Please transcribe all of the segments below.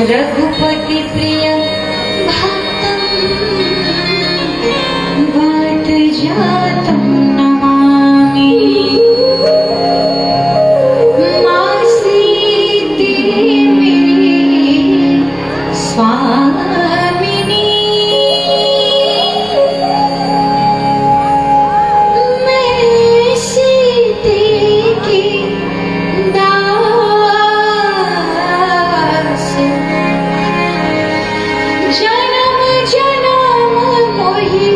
रघुपति प्रिय भक्तं वात जातं नमामि। मासीते मेरी स्वामिनी, मैं सीते की जन्म जन्म मोहि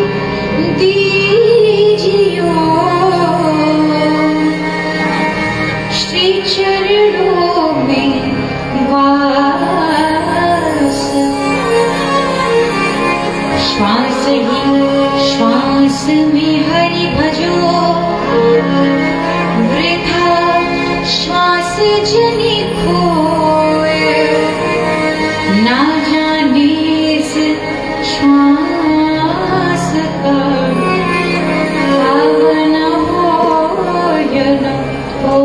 दीजियो, श्री चरणों में वास। श्वास ही श्वास में हरि भजो, वृथा श्वास जनि खोए। ना जाने इस श्वास का पावन भोजन हो।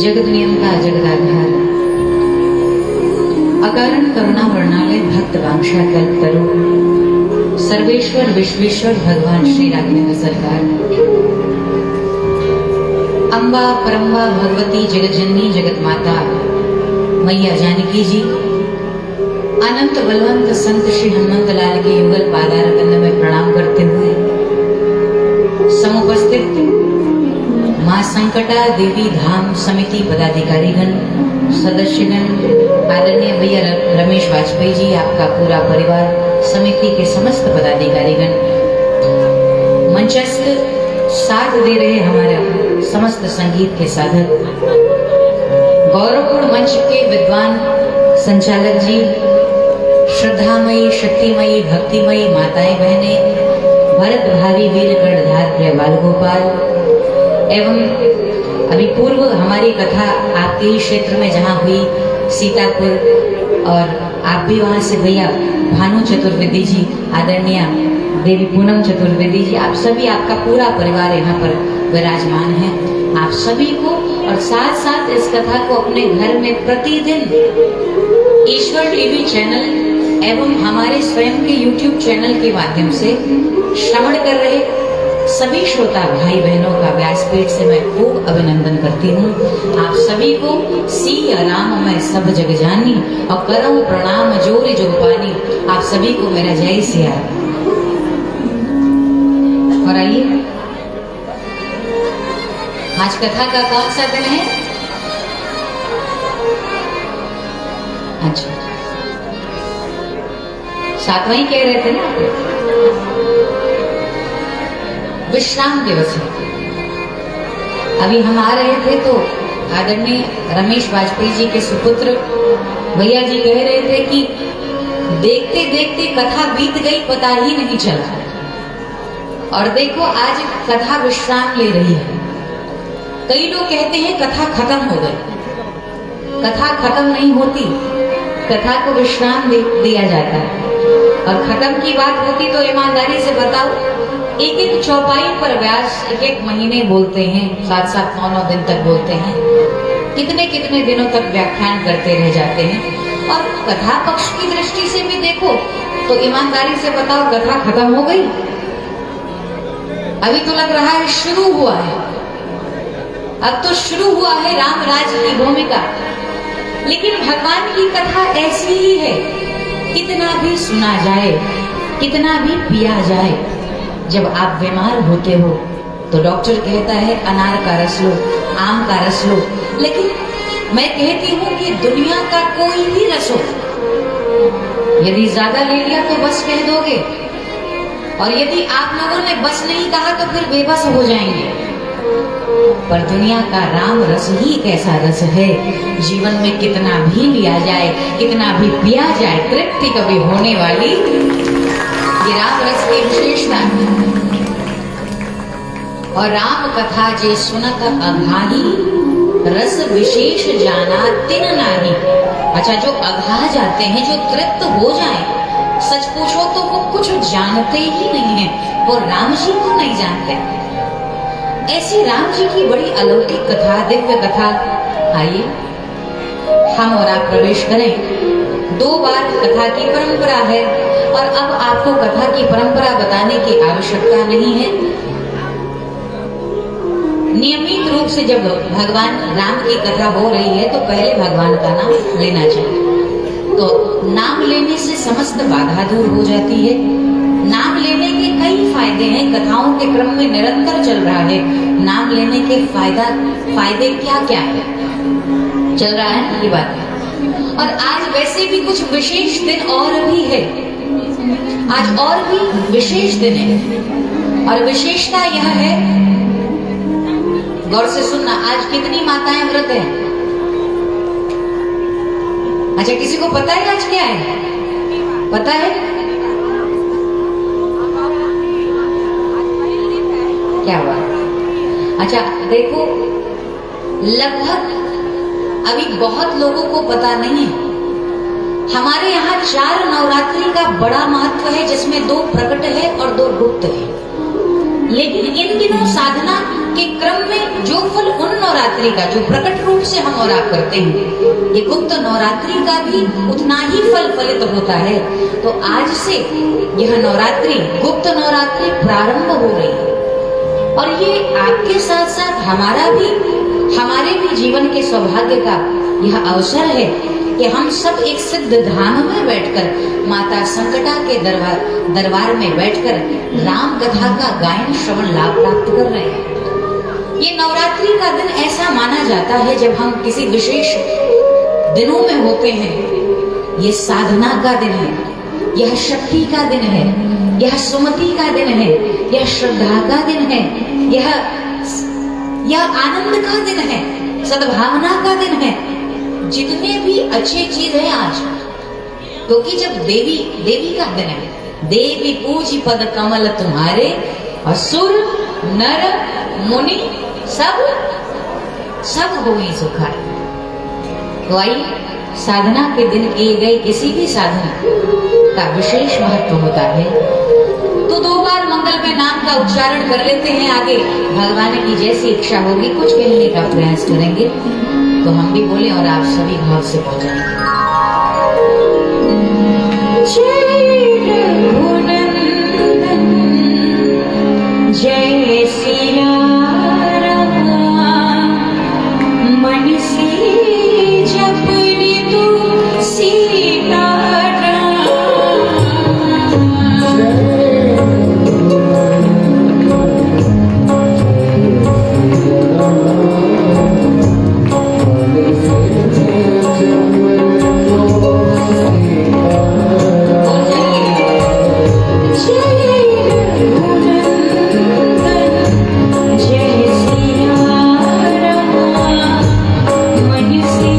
जगत नियंता जगदाधार अकारण करुणा वर्णालय भक्त वांछा कल्प तरु सर्वेश्वर विश्वेश्वर भगवान श्री राघवेंद्र सरकार अम्बा परम्बा भगवती जगतजननी जगत माता मैया जानकी जी अनंत बलवंत संत श्री हनुमंत लाल के युगल पादारविंद में प्रणाम करते हुए समुपस्थित मां संकटा देवी धाम समिति पदाधिकारीगण सदस्यगण आदरणीय भैया रमेश वाजपेयी जी आपका पूरा परिवार समिति के समस्त पदाधिकारीगण मंचस्थ साथ दे रहे हमारा समस्त संगीत के साधक गौरवपूर्ण मंच के विद्वान संचालक जी श्रद्धामयी शक्तिमयी भक्तिमयी माताएं बहनें भरत भावी वीर कर्णधार प्रिय बाल गोपाल एवं अभी पूर्व हमारी कथा आपके ही क्षेत्र में जहाँ हुई सीतापुर और आप भी वहाँ से भैया भानु चतुर्वेदी जी आदरणीय देवी पूनम चतुर्वेदी जी आप सभी आपका पूरा परिवार यहाँ पर विराजमान है। आप सभी को और साथ साथ इस कथा को अपने घर में प्रतिदिन ईश्वर टीवी चैनल एवं हमारे स्वयं के YouTube चैनल के माध्यम से श्रवण कर रहे सभी श्रोता भाई बहनों का व्यासपीठ से मैं खूब अभिनंदन करती हूँ। आप सभी को सी राम मैं सब जग जानी और करऊं प्रणाम जोरी जोपानी। आप सभी को मेरा जय सिया। और आइए आज कथा का कौन सा दिन है? अच्छा सातवां ही कह रहे थे ना, विश्राम दिवस है। अभी हम आ रहे थे तो आदरणीय रमेश वाजपेयी जी के सुपुत्र भैया जी कह रहे थे कि देखते देखते कथा बीत गई पता ही नहीं चला। और देखो आज कथा विश्राम ले रही है। कई लोग कहते हैं कथा खत्म हो गई। कथा खत्म नहीं होती, कथा को विश्राम दिया जाता है। और खत्म की बात होती तो ईमानदारी से बताओ, एक एक चौपाई पर व्यास एक एक महीने बोलते हैं, 7-7 9-9 दिन तक बोलते हैं, कितने कितने दिनों तक व्याख्यान करते रह जाते हैं। और कथा पक्ष की दृष्टि से भी देखो तो ईमानदारी से बताओ कथा खत्म हो गई? अभी तो लग रहा है शुरू हुआ है। अब तो शुरू हुआ है राम राज्य की भूमिका। लेकिन भगवान की कथा ऐसी ही है, कितना भी सुना जाए, कितना भी पिया जाए, जब आप बीमार होते हो तो डॉक्टर कहता है अनार का रस लो, आम का रस लो। लेकिन मैं कहती हूँ कि दुनिया का कोई भी रस हो, यदि ज्यादा ले लिया तो बस कह दोगे, और यदि आप लोगों ने बस नहीं कहा तो फिर बेबस हो जाएंगे। पर दुनिया का राम रस ही एक ऐसा रस है, जीवन में कितना भी लिया जाए, कितना भी पिया जाए, तृप्ति कभी होने वाली ये राम रस की विशेषता है। और राम कथा जे सुनत अघाही रस विशेष जाना तिन नाही। अच्छा, जो अघा जाते हैं, जो तृप्त हो जाए, सच पूछो तो वो कुछ जानते ही नहीं है, वो राम जी को नहीं जानते। ऐसी राम जी की बड़ी अलौकिक कथा, दिव्य कथा, आइए हम और आप प्रवेश करें। 2 बार कथा की परंपरा है और अब आपको कथा की परंपरा बताने की आवश्यकता नहीं है। नियमित रूप से जब भगवान राम की कथा हो रही है तो पहले भगवान का नाम लेना चाहिए। तो नाम लेने से समस्त बाधा दूर हो जाती है। नाम लेने के कई फायदे हैं, कथाओं के क्रम में निरंतर चल रहा है। नाम लेने के फायदे क्या क्या है चल रहा है ये बात है। और आज वैसे भी कुछ विशेष दिन और भी है, आज और भी विशेष दिन है। और विशेषता यह है, गौर से सुनना, आज कितनी माताएं व्रत है? अच्छा, किसी को पता है आज क्या है? पता है क्या बात? अच्छा देखो, लगभग अभी बहुत लोगों को पता नहीं है, हमारे यहाँ 4 नवरात्रि का बड़ा महत्व है, जिसमें 2 प्रकट है और 2 गुप्त है। लेकिन इन दिनों साधना जो फल उन नवरात्रि का जो प्रकट रूप से हम और आप करते हैं, ये गुप्त नवरात्रि का भी उतना ही फल फलित होता है। तो आज से यह नवरात्रि, गुप्त नवरात्रि प्रारंभ हो रही है और ये आपके साथ साथ हमारे भी जीवन के सौभाग्य का यह अवसर है कि हम सब एक सिद्ध धाम में बैठकर माता संकटा के दरबार में बैठकर राम कथा का गायन श्रवण लाभ प्राप्त कर रहे हैं। ये नवरात्रि का दिन ऐसा माना जाता है जब हम किसी विशेष दिनों में होते हैं। ये साधना का दिन है, यह शक्ति का दिन है, यह सुमति का दिन है, यह श्रद्धा का दिन है, यह आनंद का दिन है, सद्भावना का दिन है। जितने भी अच्छे चीज है आज, क्योंकि जब देवी का दिन है, देवी पूजी पद कमल तुम्हारे, असुर नर मुनि सब होई सुखाई। तो आइए, साधना के दिन किए गए किसी भी साधना का विशेष महत्व होता है। तो 2 बार मंगल में नाम का उच्चारण कर लेते हैं। आगे भगवान की जैसी इच्छा होगी कुछ कहने का प्रयास करेंगे तो हम भी बोले और आप सभी भाव से पहुंचाएंगे। जय रघुनंदन जय सिया राम, मन से जपने तू Sita when you see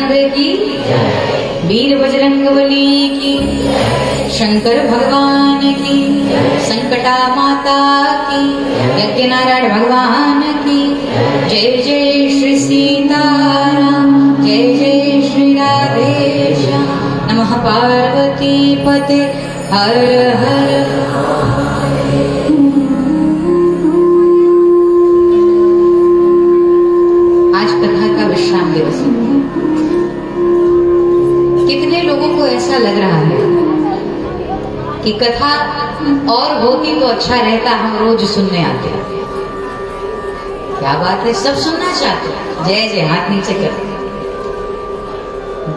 Ramchandra की, वीर बजरंगबली की, शंकर भगवान की, संकटा माता की, यज्ञ नारायण भगवान की। जय जय श्री सीताराम, जय जय श्री राधेश्याम। नमः पार्वती पते हर हर। आज कथा का विश्राम दिवस है। कितने लोगों को ऐसा लग रहा है कि कथा और होती तो अच्छा रहता, हम रोज सुनने आते। क्या बात है, सब सुनना चाहते। जय जय, हाथ नीचे कर।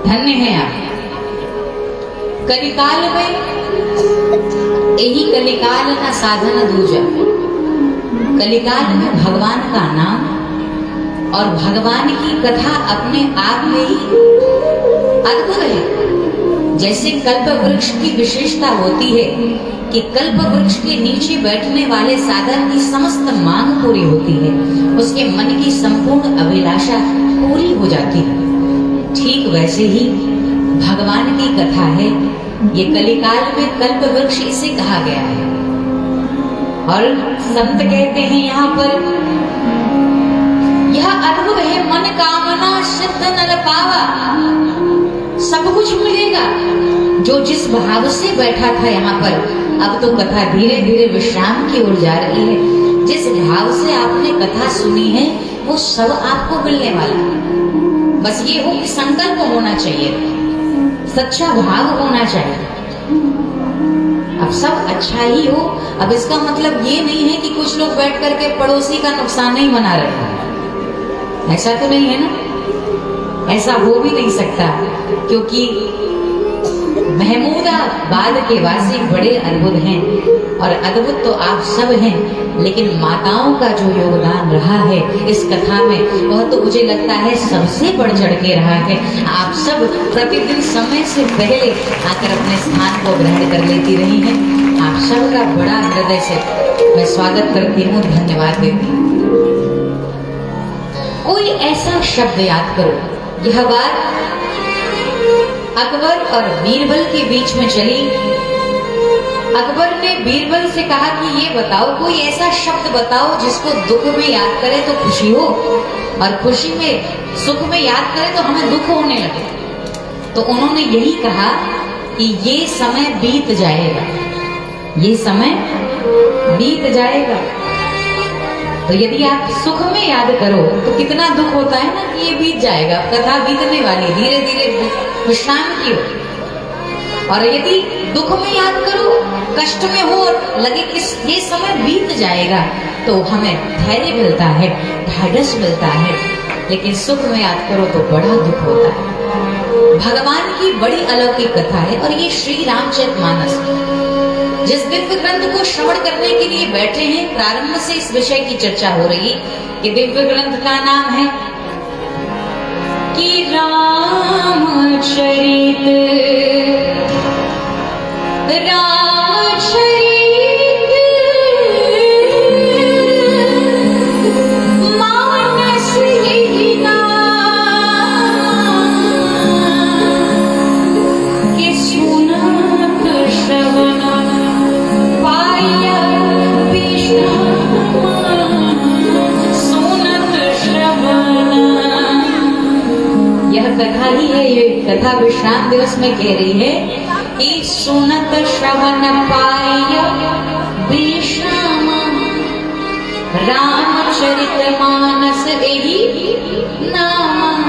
धन्य है आप। कलिकाल में यही कलिकाल का साधन दूजा। कलिकाल में भगवान का नाम और भगवान की कथा अपने आप में ही अद्भुत है। जैसे कल्प वृक्ष की विशेषता होती है कि कल्प वृक्ष के नीचे बैठने वाले साधक की समस्त मांग पूरी होती है, उसके मन की संपूर्ण अभिलाषा पूरी हो जाती है। ठीक वैसे ही भगवान की कथा है। ये कलिकाल में कल्प वृक्ष इसे कहा गया है। और संत कहते हैं यहाँ पर, यह अद्भुत है, मन कामना सिद्ध नर पावा। सब कुछ मिलेगा जो जिस भाव से बैठा था यहाँ पर। अब तो कथा धीरे धीरे विश्राम की ओर जा रही है। जिस भाव से आपने कथा सुनी है वो सब आपको मिलने वाला। बस ये हो कि संकल्प होना चाहिए, सच्चा भाव होना चाहिए। अब सब अच्छा ही हो। अब इसका मतलब ये नहीं है कि कुछ लोग बैठ करके पड़ोसी का नुकसान नहीं मना रहे हैं। ऐसा तो नहीं है ना, ऐसा हो भी नहीं सकता, क्योंकि महमूदाबाद के वासी बड़े अद्भुत हैं। और अद्भुत तो आप सब हैं, लेकिन माताओं का जो योगदान रहा है इस कथा में, वह तो मुझे लगता है सबसे बढ़ चढ़ के रहा है। आप सब प्रतिदिन समय से पहले आकर अपने स्थान को ग्रहण कर लेती रही हैं। आप सबका बड़ा हृदय से मैं स्वागत करती हूँ, धन्यवाद देती हूँ। कोई ऐसा शब्द याद करो। यह बात अकबर और बीरबल के बीच में चली। अकबर ने बीरबल से कहा कि ये बताओ, कोई ऐसा शब्द बताओ जिसको दुख में याद करे तो खुशी हो, और खुशी में सुख में याद करे तो हमें दुख होने लगे। तो उन्होंने यही कहा कि ये समय बीत जाएगा, ये समय बीत जाएगा। तो यदि आप सुख में याद करो तो कितना दुख होता है ना कि ये बीत जाएगा, कथा बीतने वाली, धीरे धीरे विश्राम की हो। और यदि दुख में याद करो, कष्ट में हो और लगे कि ये समय बीत जाएगा, तो हमें धैर्य मिलता है, ढाढ़स मिलता है। लेकिन सुख में याद करो तो बड़ा दुख होता है। भगवान की बड़ी अलौकिक कथा है। और ये श्री रामचरितमानस, जिस दिव्य ग्रंथ को श्रवण करने के लिए बैठे हैं, प्रारंभ से इस विषय की चर्चा हो रही है कि दिव्य ग्रंथ का नाम है कि रामचरित, रामचरित मानस यही नाम कि सुनत श्रवण पाय विश्राम, सुनत श्रवण। यह कथा ही है, ये कथा विश्राम दिवस में कह रही है कि सुनत श्रवण पाय विश्राम, रामचरित मानस यही नाम।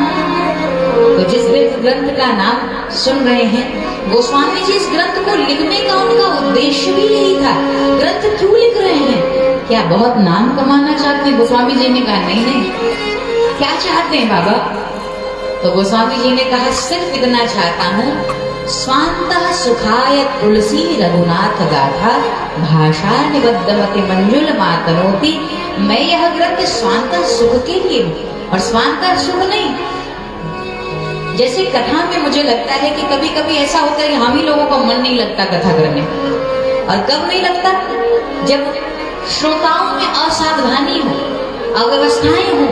तो जिस ग्रंथ का नाम सुन रहे हैं, गोस्वामी जी इस ग्रंथ को लिखने का उनका उद्देश्य भी यही था। ग्रंथ क्यों लिख रहे हैं? क्या बहुत नाम कमाना चाहते हैं? गोस्वामी जी ने कहा नहीं नहीं, क्या चाहते हैं बाबा? तो गोस्वामी जी ने कहा सिर्फ इतना चाहता हूँ, स्वांतः सुखाय तुलसी रघुनाथ गाथा, भाषा निबद्धमति मंजुल मातनोति। मैं यह ग्रंथ स्वांतः सुख के लिए हूँ, और स्वांतः सुख नहीं। जैसे कथा में मुझे लगता है कि कभी कभी ऐसा होता है कि हम ही लोगों का मन नहीं लगता कथा करने। और कब नहीं लगता? जब श्रोताओं में असावधानी हो, अव्यवस्थाएं हो,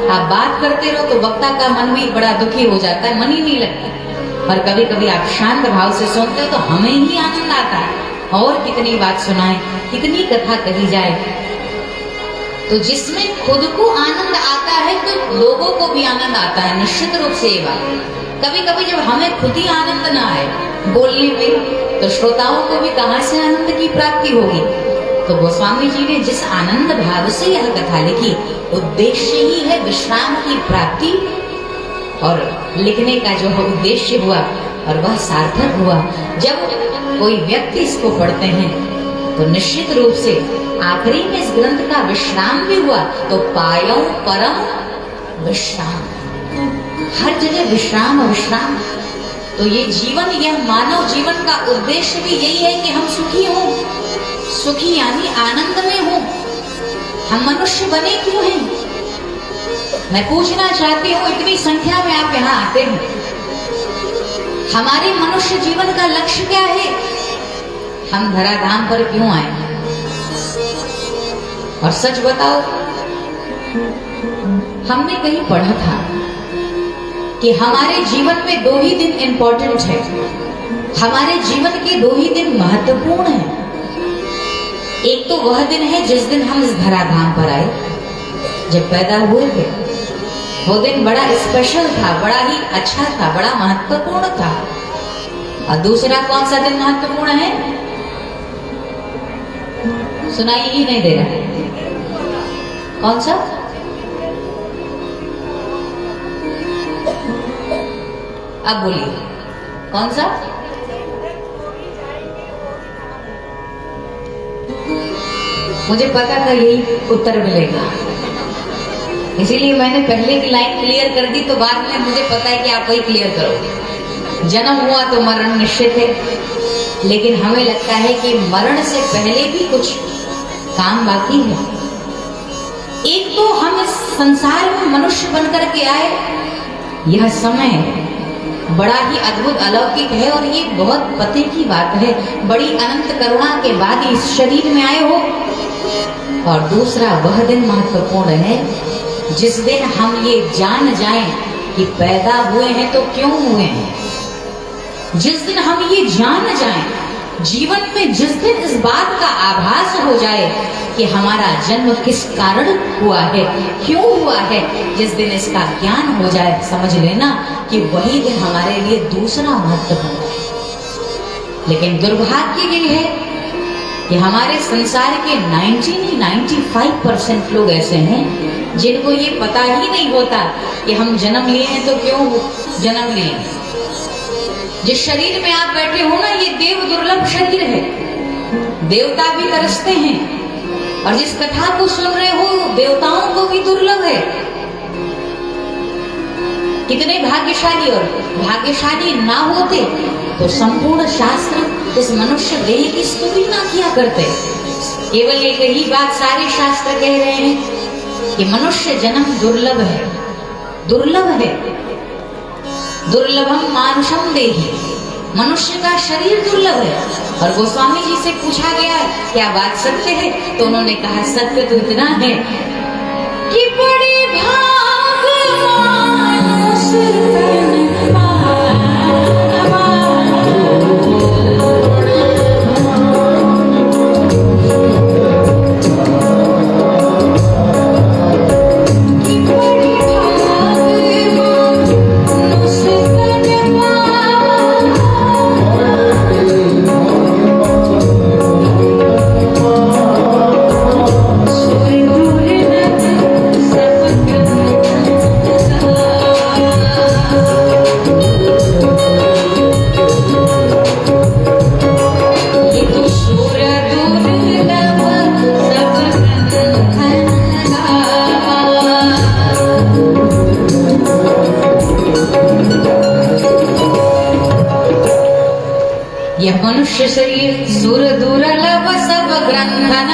आप बात करते रहो तो वक्ता का मन भी बड़ा दुखी हो जाता है, मन ही नहीं लगता। और कभी कभी आप शांत भाव से सुनते हो तो हमें ही आनंद आता है। और कितनी बात सुनाए, कितनी कथा कही जाए। तो जिसमें खुद को आनंद आता है तो लोगों को भी आनंद आता है, निश्चित रूप से ये बात। कभी कभी जब हमें खुद ही आनंद ना आए बोलने में, तो श्रोताओं को भी कहां से आनंद की प्राप्ति होगी। तो गोस्वामी जी ने जिस आनंद भाव से यह कथा लिखी, उद्देश्य ही है विश्राम की प्राप्ति। और लिखने का जो उद्देश्य हुआ और वह सार्थक हुआ। जब कोई व्यक्ति इसको पढ़ते हैं तो निश्चित रूप से आखिरी में इस ग्रंथ का विश्राम भी हुआ। तो पायो परम विश्राम, हर जगह विश्राम विश्राम। तो ये जीवन, यह मानव जीवन का उद्देश्य भी यही है कि हम सुखी हों। सुखी यानी आनंद में हों। हम मनुष्य बने क्यों हैं? मैं पूछना चाहती हूँ, इतनी संख्या में आप यहाँ आते हैं, हमारे मनुष्य जीवन का लक्ष्य क्या है? हम धराधाम पर क्यों आए? और सच बताओ, हमने कहीं पढ़ा था कि हमारे जीवन में 2 ही दिन इंपॉर्टेंट है। हमारे जीवन के 2 ही दिन महत्वपूर्ण हैं। एक तो वह दिन है जिस दिन हम इस धराधाम पर आए, जब पैदा हुए थे। वो दिन बड़ा स्पेशल था, बड़ा ही अच्छा था, बड़ा महत्वपूर्ण था। और दूसरा कौन सा दिन महत्वपूर्ण है? सुनाई ही नहीं दे रहा। कौन सा? अब बोलिए, कौन सा? मुझे पता था यही उत्तर मिलेगा, इसीलिए मैंने पहले की लाइन क्लियर कर दी। तो बाद में मुझे पता है कि आप वही क्लियर करोगे। जन्म हुआ तो मरण निश्चित है, लेकिन हमें लगता है कि मरण से पहले भी कुछ काम बाकी है। एक तो हम इस संसार में मनुष्य बनकर के आए, यह समय बड़ा ही अद्भुत अलौकिक है और ये बहुत पते की बात है। बड़ी अनंत करुणा के बाद इस शरीर में आए हो। और दूसरा वह दिन महत्वपूर्ण है जिस दिन हम ये जान जाएं कि पैदा हुए हैं तो क्यों हुए हैं। जिस दिन हम ये जान जाएं, जीवन में जिस दिन इस बात का आभास हो जाए कि हमारा जन्म किस कारण हुआ है, क्यों हुआ है, जिस दिन इसका ज्ञान हो जाए, समझ लेना कि वही दिन हमारे लिए दूसरा महत्वपूर्ण है। लेकिन दुर्भाग्य ये है कि हमारे संसार के 95% लोग ऐसे हैं जिनको ये पता ही नहीं होता कि हम जन्म लिए हैं तो क्यों जन्म लिए। जिस शरीर में आप बैठे हो ना, ये देव दुर्लभ शरीर है, देवता भी तरसते हैं। और जिस कथा को सुन रहे हो, देवताओं को भी दुर्लभ है। कितने भाग्यशाली, और भाग्यशाली ना होते तो संपूर्ण शास्त्र इस मनुष्य देह की स्तुति ना किया करते। केवल एक ही बात सारे शास्त्र कह रहे हैं कि मनुष्य जन्म दुर्लभ है, दुर्लभ है। दुर्लभम मानुषम देहि, मनुष्य का शरीर दुर्लभ है। और गोस्वामी जी से पूछा गया क्या बात सत्य है, तो उन्होंने कहा सत्य तो इतना है कि बड़े भाग मानुष तन पावा। यह मनुष्य शरीर सुर दुर्लभ सब ग्रंथन,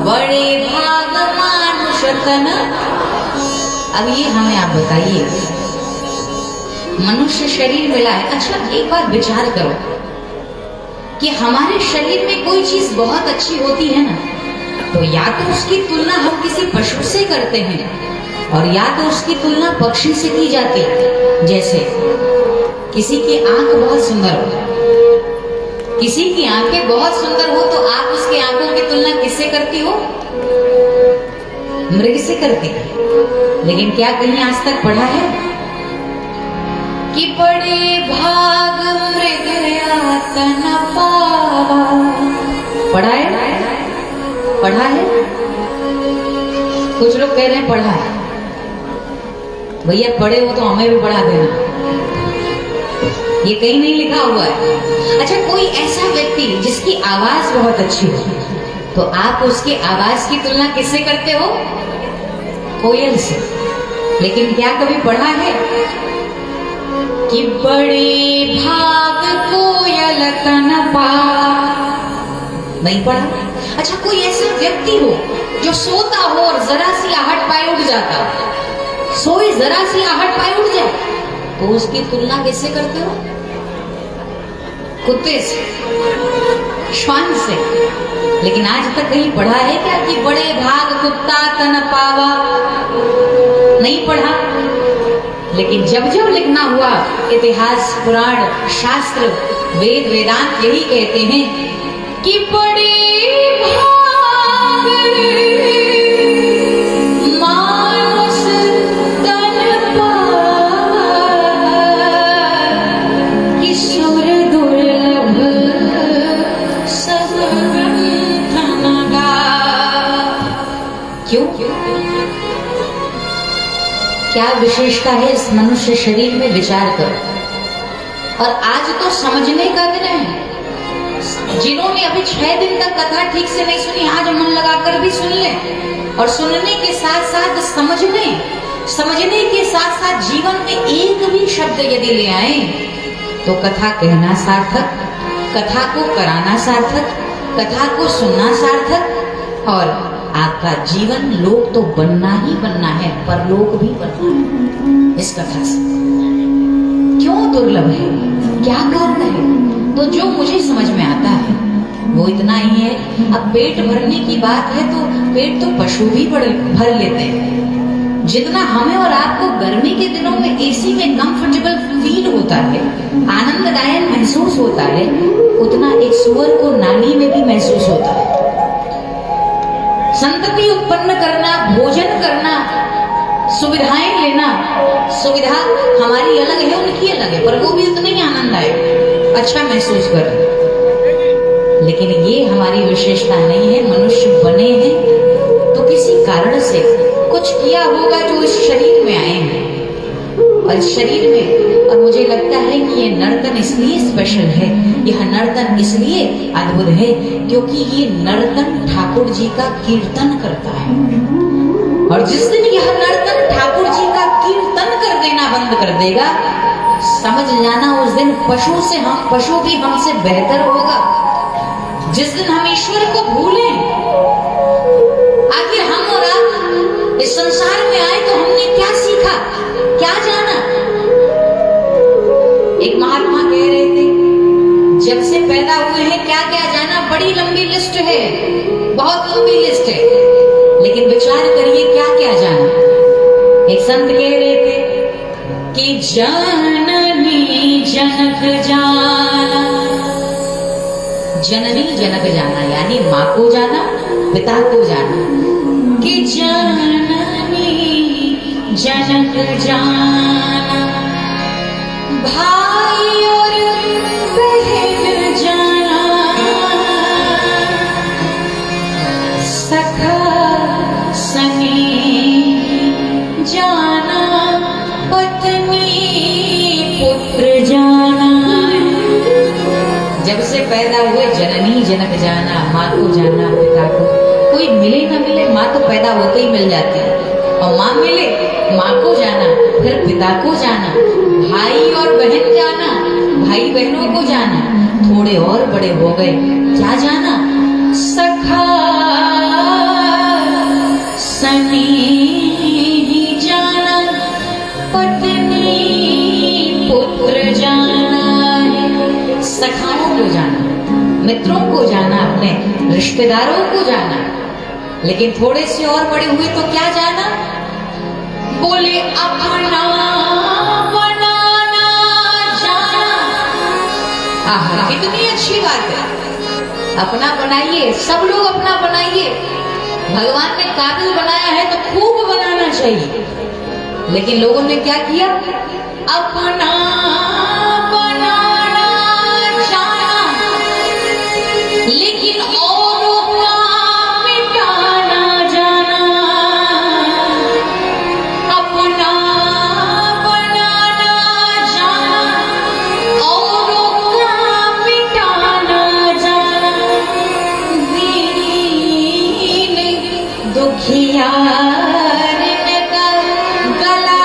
बड़े भाग मानुष तन। अब ये हमें आप बताइए, मनुष्य शरीर मिला है। अच्छा एक बार विचार करो कि हमारे शरीर में कोई चीज बहुत अच्छी होती है ना, तो या तो उसकी तुलना हम किसी पशु से करते हैं, और या तो उसकी तुलना पक्षी से की जाती, जैसे किसी की आंख बहुत सुंदर हो, किसी की आंखें बहुत सुंदर हो तो आप उसकी आंखों की तुलना किससे करती हो? मृग से करती है। लेकिन क्या कहीं आज तक पढ़ा है कि बड़े भाग मृग तन पावा? पढ़ा है? पढ़ा है? कुछ लोग कह रहे हैं पढ़ा है। भैया पढ़े हो तो हमें भी पढ़ा देना, ये कहीं नहीं लिखा हुआ है। अच्छा, कोई ऐसा व्यक्ति जिसकी आवाज बहुत अच्छी हो तो आप उसकी आवाज की तुलना किससे करते हो? कोयल से। लेकिन क्या कभी पढ़ा है कि बड़े भाग कोयल तन पा? नहीं पढ़ा। अच्छा, कोई ऐसा व्यक्ति हो जो सोता हो और जरा सी आहट पाए उठ जाता हो, सोई जरा सी आहट पाए उठ जाए तो उसकी तुलना किससे करते हो? कुत्ते से, श्वान से। लेकिन आज तक कहीं पढ़ा है क्या कि बड़े भाग कुत्ता तन पावा? नहीं पढ़ा। लेकिन जब जब लिखना हुआ, इतिहास, पुराण, शास्त्र, वेद, वेदांत यही कहते हैं कि बड़े भाग मानुष तन पावा, कि सुर दुर्लभ सब ग्रंथ नगा। क्यों? क्या विशेषता है इस मनुष्य शरीर में? विचार करो। और आज तो समझने का दिन है। जिन्होंने अभी 6 दिन तक कथा ठीक से नहीं सुनी, आज मन लगाकर भी सुन लें। और सुनने के साथ साथ समझने, समझने के साथ साथ जीवन में एक भी शब्द यदि ले आए तो कथा कहना सार्थक, कथा को कराना सार्थक, कथा को सुनना सार्थक, और आपका जीवन लोक तो बनना ही बनना है, परलोक भी बनना है इस कथा से। क्यों दुर्लभ है? क्या कारण है? तो जो मुझे समझ में आता है वो इतना ही है। अब पेट भरने की बात है तो पेट तो पशु भी भर लेते हैं। जितना हमें और आपको गर्मी के दिनों में एसी में कंफर्टेबल फील होता है, आनंददायक महसूस होता है, उतना एक सुअर को नाली में भी महसूस होता है। संतति उत्पन्न करना, भोजन करना, सुविधाएं लेना, सुविधा हमारी अलग है, उनकी अलग है, पर वो भी उतना ही आनंद आए, अच्छा महसूस कर। लेकिन ये हमारी विशेषता नहीं है। मनुष्य बने हैं तो किसी कारण से कुछ किया होगा जो इस शरीर में आए हैं। और इस शरीर में, और मुझे लगता है कि ये नर्तन इसलिए स्पेशल है, यह नर्तन इसलिए अद्भुत है क्योंकि ये नर्तन ठाकुर जी का कीर्तन करता है। और जिस दिन यह नर्तन ठाकुर जी का कीर्तन कर देना बंद कर देगा, समझ जाना उस दिन पशु से हम, पशु भी हमसे बेहतर होगा। जिस दिन हम ईश्वर को भूलें, आखिर हम और आप इस संसार में आए तो हमने क्या सीखा, क्या जाना? एक महात्मा कह रहे थे, जब से पैदा हुए हैं क्या क्या जाना? बड़ी लंबी लिस्ट है, बहुत लंबी लिस्ट है, लेकिन विचार करिए क्या क्या जाना। एक संत कह रहे थे कि जननी जनक जाना, जननी जनक जाना यानी माँ को जाना, पिता को जाना। कि जननी जनक जाना, भाई और बहन जाना, सखा सनी जाना, पत्नी पुत्र जाना। जब से पैदा हुए जननी जनक जाना, माँ को जाना, पिता को। कोई मिले ना मिले, माँ तो पैदा होते ही मिल जाती है, और माँ मिले, माँ को जाना, फिर पिता को जाना, भाई और बहन जाना, भाई बहनों को जाना, थोड़े और बड़े हो गए, क्या जाना? सखा सनी जाना, पत्नी पुत्र जाना। सखाओं को जाना, मित्रों को जाना, अपने रिश्तेदारों को जाना, लेकिन थोड़े से और बड़े हुए तो क्या जाना? बोले अपना बनाना जाना। आहा, कितनी अच्छी बात है। अपना बनाइए, सब लोग अपना बनाइए। भगवान ने काबिल बनाया है तो खूब बनाना चाहिए, लेकिन लोगों ने क्या किया? अपना बनाना जाना, लेकिन औरों का मिटाना जाना। अपना बनाना जाना, औरों का मिटाना जाना। दीन दुखियार का गला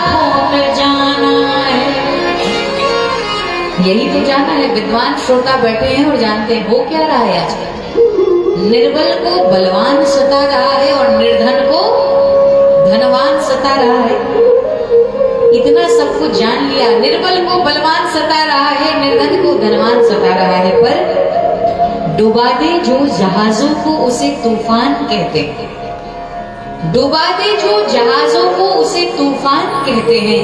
घोट जाना है। यही तो जाना है। विद्वान श्रोता बैठे हैं और जानते हैं हो क्या रहा है आज। निर्बल को बलवान सता रहा है और निर्धन को धनवान सता रहा है। इतना सब कुछ जान लिया। निर्बल को बलवान सता रहा है, निर्धन को धनवान सता रहा है, पर डुबा दे जो जहाजों को उसे तूफान कहते हैं। डुबा दे जो जहाजों को उसे तूफान कहते हैं।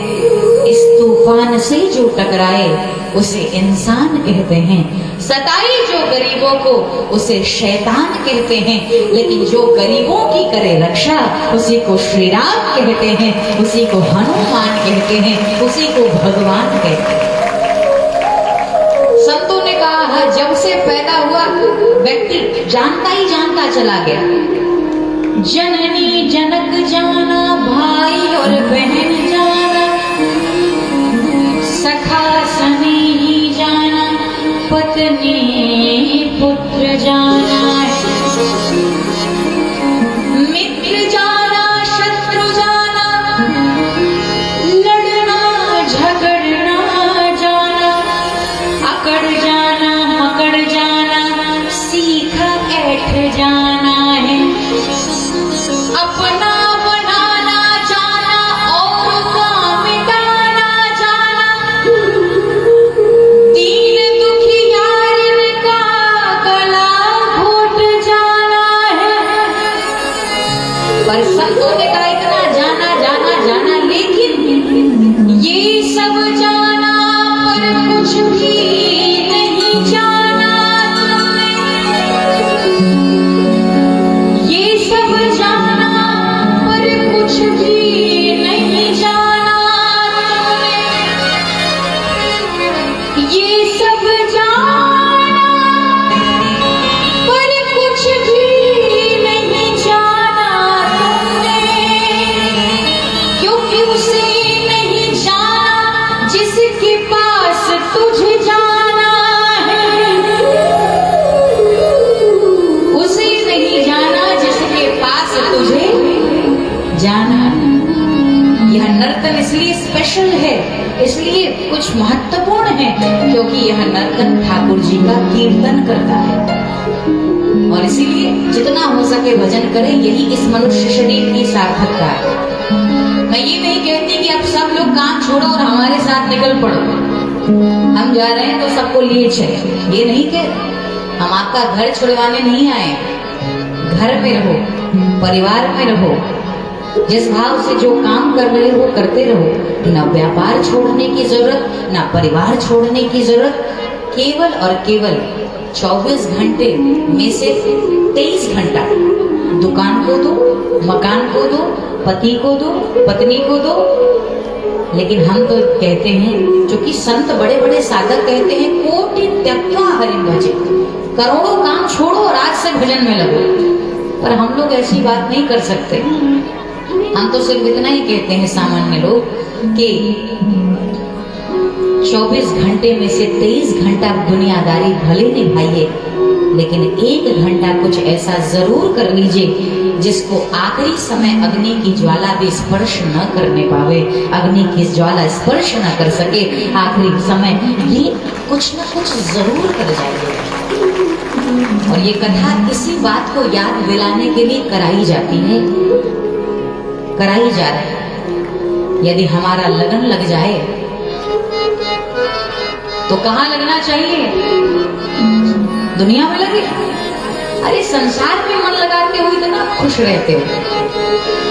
इस तूफान से जो टकराए उसे इंसान कहते हैं। सताए जो गरीबों को उसे शैतान कहते हैं, लेकिन जो गरीबों की करे रक्षा उसी को श्री राम कहते हैं, उसी को हनुमान कहते हैं, उसी को भगवान कहते हैं। संतों ने कहा जब से पैदा हुआ व्यक्ति जानता ही जानता चला गया। जननी जनक जाना, भाई और बहन जाना, सखा सनी जाना, पत्नी पुत्र जाना, मित्र जाना, शत्रु जाना, लड़ना झगड़ना जाना, अकड़ जाना मकड़ जाना, सीखा ऐठ जाना है। अपना बनाना जाना, और का मिटाना जाना। दीन दुखियार का गला घोट जाना है। पर संतों ने कहा इतना जाना जाना जाना, लेकिन ये सब जाना पर कुछ भी नहीं जाना। ये सब जाना पर कुछ भी नहीं जाना। ये सब जाना पर कुछ भी नहीं जाना तुमने, क्योंकि उसे नहीं जाना जिसके पास तुझे जाना है। उसे नहीं जाना जिसके पास तुझे जाना है। यह नर्तन इसलिए स्पेशल है, इसलिए कुछ महत्वपूर्ण है, क्योंकि यह नर्तन ठाकुर जी का कीर्तन करता है। और इसीलिए जितना हो सके भजन करें, यही इस मनुष्य शरीर की सार्थकता है। मैं ये नहीं कहती कि अब सब लोग काम छोड़ो और हमारे साथ निकल पड़ो, हम जा रहे हैं तो सबको लिए चले, ये नहीं कह। हम आपका घर छुड़वाने नहीं आए। घर में रहो, परिवार में रहो, जिस भाव से जो काम कर रहे हो करते रहो। ना व्यापार छोड़ने की जरूरत, ना परिवार छोड़ने की जरूरत। केवल और केवल 24 घंटे में से 23 घंटा दुकान को दो, मकान को दो, पति को दो, पत्नी को दो। लेकिन हम तो कहते हैं, जो कि संत बड़े बड़े साधक कहते हैं, कोटि त्यक्त्वा हरिं भजे, करोड़ों काम छोड़ो और आज से भजन में लगो। पर हम लोग ऐसी बात नहीं कर सकते। हम तो सिर्फ इतना ही कहते हैं सामान्य लोग कि 24 घंटे में से 23 घंटा दुनियादारी भले निभाइए, लेकिन 1 घंटा कुछ ऐसा जरूर कर लीजिए जिसको आखिरी समय अग्नि की ज्वाला भी स्पर्श न करने पावे, अग्नि की ज्वाला स्पर्श न कर सके आखिरी समय, ये कुछ न कुछ जरूर कर जाइए। और ये कथा इसी बात को याद दिलाने के लिए कराई जाती है, कराई जा रही है। यदि हमारा लगन लग जाए तो कहाँ लगना चाहिए? दुनिया में लगे। अरे संसार में मन लगा के लगाते हो इतना खुश रहते हो।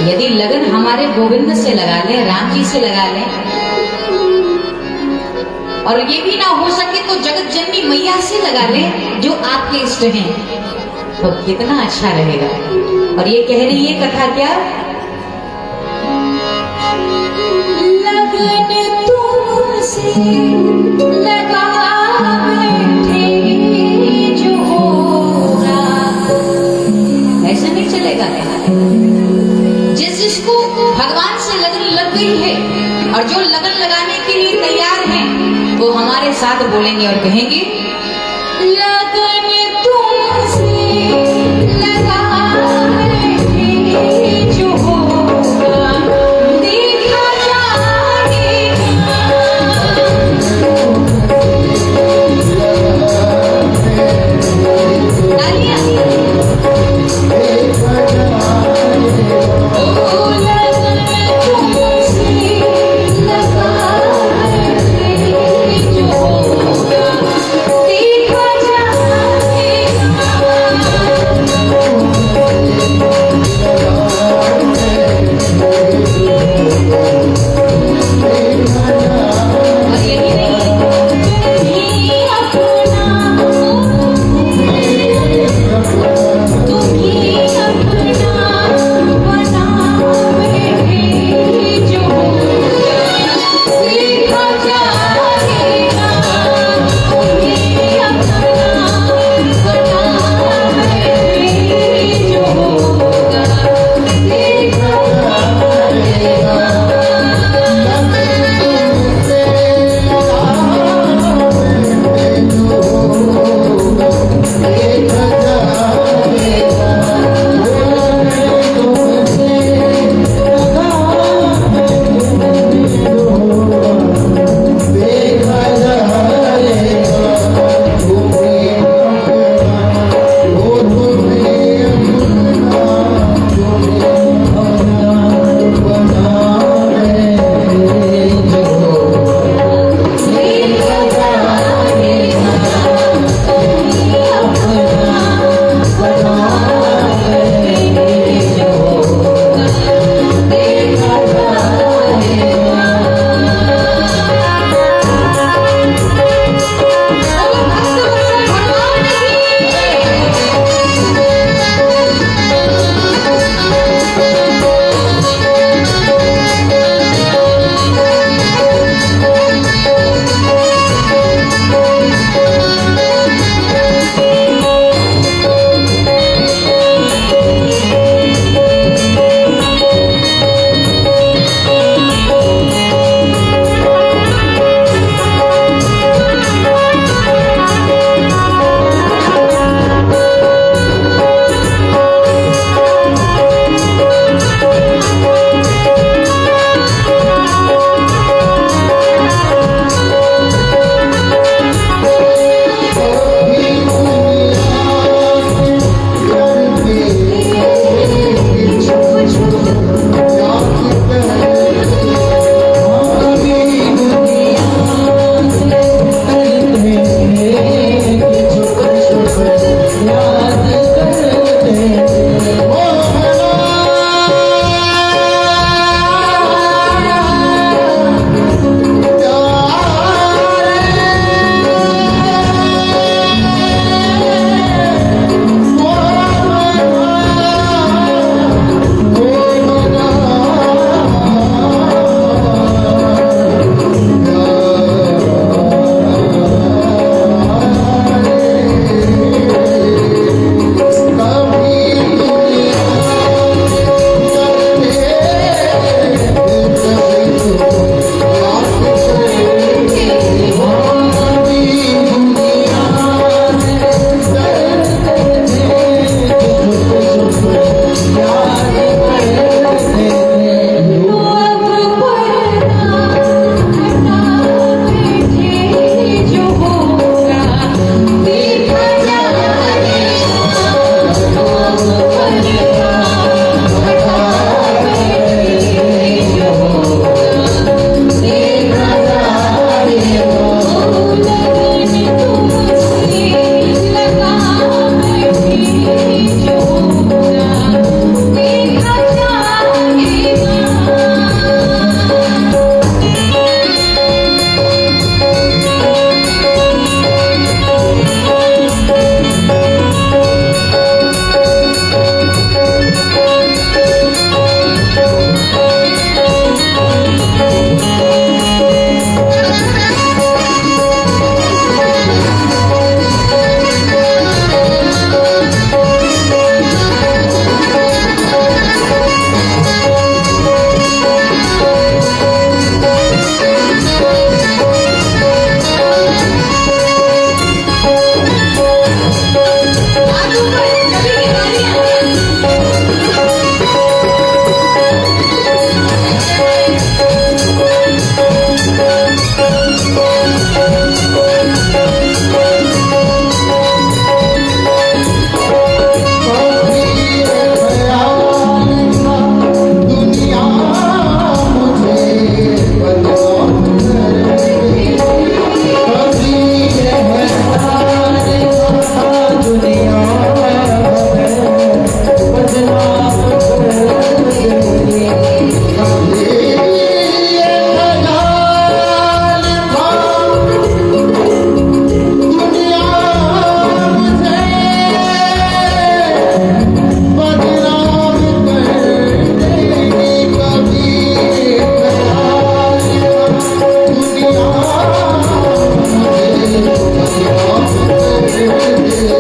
यदि लगन हमारे गोविंद से लगा लें, राम जी से लगा लें, और ये भी ना हो सके तो जगत जननी मैया से लगा लें जो आपके इष्ट हैं, तो कितना अच्छा रहेगा। और ये कह रही है कथा क्या, लगन तुमसे लगा बैठे जो होगा, ऐसा नहीं चलेगा। जिसको भगवान से लगन लग गई है और जो लगन लगाने के लिए तैयार हैं, वो हमारे साथ बोलेंगे और कहेंगे, लगन तुमसे लगा बैठे जो होगा, देखा जाएगा। तालियां।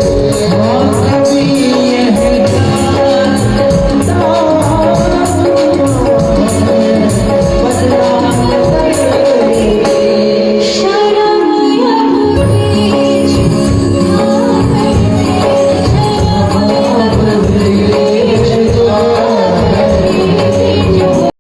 नमस्कार